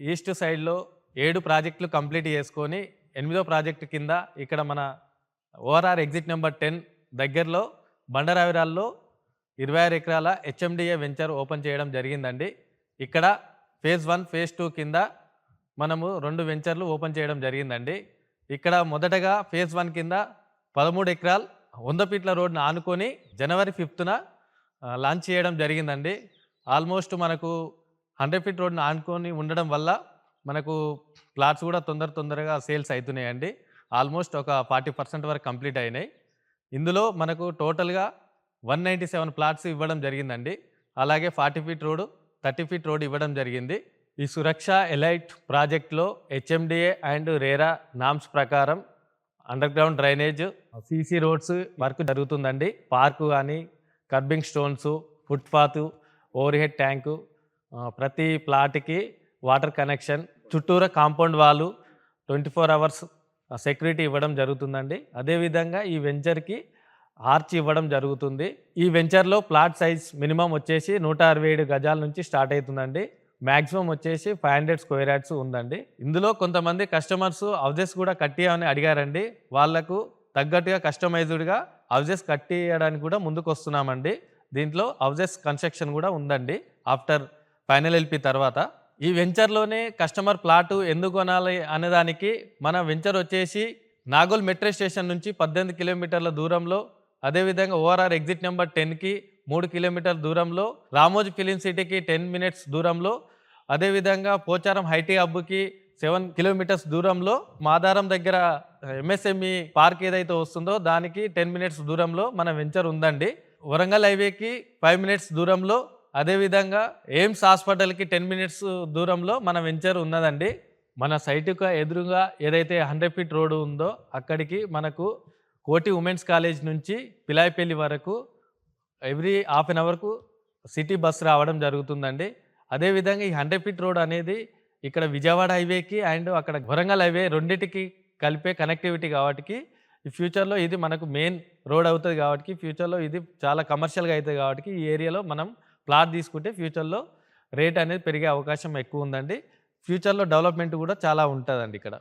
East సైడ్‌లో 7 ప్రాజెక్టులు complete చేసుకొని, ఎనిమిదో ప్రాజెక్ట్ కింద ఇక్కడ మన ఓఆర్ఆర్ ఎగ్జిట్ నెంబర్ 10 దగ్గరలో బండరావిరాల్లో 26 ఎకరాల హెచ్ఎండిఏ వెంచర్ ఓపెన్ చేయడం జరిగిందండి. ఇక్కడ ఫేజ్ 1, ఫేజ్ 2 కింద మనము 2 వెంచర్లు ఓపెన్ చేయడం జరిగిందండి. ఇక్కడ మొదటగా ఫేజ్ 1 కింద 13 ఎకరాలు 100 ఫీట్ల రోడ్‌ని ఆనుకొని జనవరి 5న లాంచ్ చేయడం జరిగిందండి. ఆల్మోస్ట్ మనకు 100 ఫీట్ రోడ్‌ని ఆనుకొని ఉండడం వల్ల మనకు ప్లాట్స్ కూడా తొందరగా సేల్స్ అవుతున్నాయండి. ఆల్మోస్ట్ ఒక 40% వరకు కంప్లీట్ అయినాయి. ఇందులో మనకు టోటల్‌గా 197 ప్లాట్స్ ఇవ్వడం జరిగిందండి. అలాగే 40 ఫీట్ రోడ్, 30 ఫీట్ రోడ్ ఇవ్వడం జరిగింది. ఈ సురక్ష ఎలైట్ ప్రాజెక్ట్‌లో హెచ్ఎండిఏ అండ్ రేరా నామ్స్ ప్రకారం under ground drainage, CC roads work జరుగుతుందండి. పార్కు కానీ, kerbing stones, footpath, over head tank, ప్రతి ప్లాట్‌కి వాటర్ కనెక్షన్, చుట్టూరా కాంపౌండ్ వాలు, 24 అవర్స్ సెక్యూరిటీ ఇవ్వడం జరుగుతుందండి. అదేవిధంగా ఈ వెంచర్‌కి ఆర్చ్ ఇవ్వడం జరుగుతుంది. ఈ వెంచర్‌లో ప్లాట్ సైజ్ మినిమం వచ్చేసి 167 గజాల నుంచి స్టార్ట్ అవుతుందండి. మ్యాక్సిమం వచ్చేసి 500 స్క్వేర్ యార్డ్స్ ఉందండి. ఇందులో కొంతమంది కస్టమర్స్ హౌజెస్ కూడా కట్టియమని అడిగారండి. వాళ్లకు తగ్గట్టుగా కస్టమైజ్డ్‌గా హౌజెస్ కట్టియడానికి కూడా ముందుకు వస్తున్నామండి. దీంట్లో హౌజెస్ కన్స్ట్రక్షన్ కూడా ఉందండి ఆఫ్టర్ ఫైనల్ ఎల్పి తర్వాత. ఈ వెంచర్‌లోనే కస్టమర్ ప్లాట్ ఎందుకు కొనాలి అనేదానికి మన వెంచర్ వచ్చేసి నాగోల్ మెట్రో స్టేషన్ నుంచి 18 కిలోమీటర్ల దూరంలో, అదేవిధంగా ఓఆర్ఆర్ ఎగ్జిట్ నెంబర్ 10కి 3 కిలోమీటర్ల దూరంలో, రామోజీ ఫిలిం సిటీకి 10 మినిట్స్ దూరంలో, అదేవిధంగా పోచారం ఐటీ హబ్‌కి 7 కిలోమీటర్స్ దూరంలో, మాదారం దగ్గర ఎంఎస్ఎంఈ పార్క్ ఏదైతే వస్తుందో దానికి 10 మినిట్స్ దూరంలో మన వెంచర్ ఉందండి. వరంగల్ హైవేకి 5 మినిట్స్ దూరంలో, అదేవిధంగా ఎయిమ్స్ హాస్పిటల్కి 10 మినిట్స్ దూరంలో మన వెంచర్ ఉన్నదండి. మన సైటుకు ఎదురుగా ఏదైతే 100 ఫీట్ రోడ్ ఉందో అక్కడికి మనకు కోటి ఉమెన్స్ కాలేజ్ నుంచి పిలాయిపల్లి వరకు ఎవ్రీ హాఫ్ అన్ అవర్కు సిటీ బస్ రావడం జరుగుతుందండి. అదేవిధంగా ఈ 100 ఫీట్ రోడ్ అనేది ఇక్కడ విజయవాడ హైవేకి అండ్ అక్కడ వరంగల్ హైవే రెండింటికి కలిపే కనెక్టివిటీ కాబట్టి ఈ ఫ్యూచర్లో ఇది మనకు మెయిన్ రోడ్ అవుతుంది కాబట్టి, ఫ్యూచర్లో ఇది చాలా కమర్షియల్గా అవుతుంది కాబట్టి ఈ ఏరియాలో మనం ప్లాట్ తీసుకుంటే ఫ్యూచర్లో రేట్ అనేది పెరిగే అవకాశం ఎక్కువ ఉందండి. ఫ్యూచర్లో డెవలప్మెంట్ కూడా చాలా ఉంటుందండి ఇక్కడ.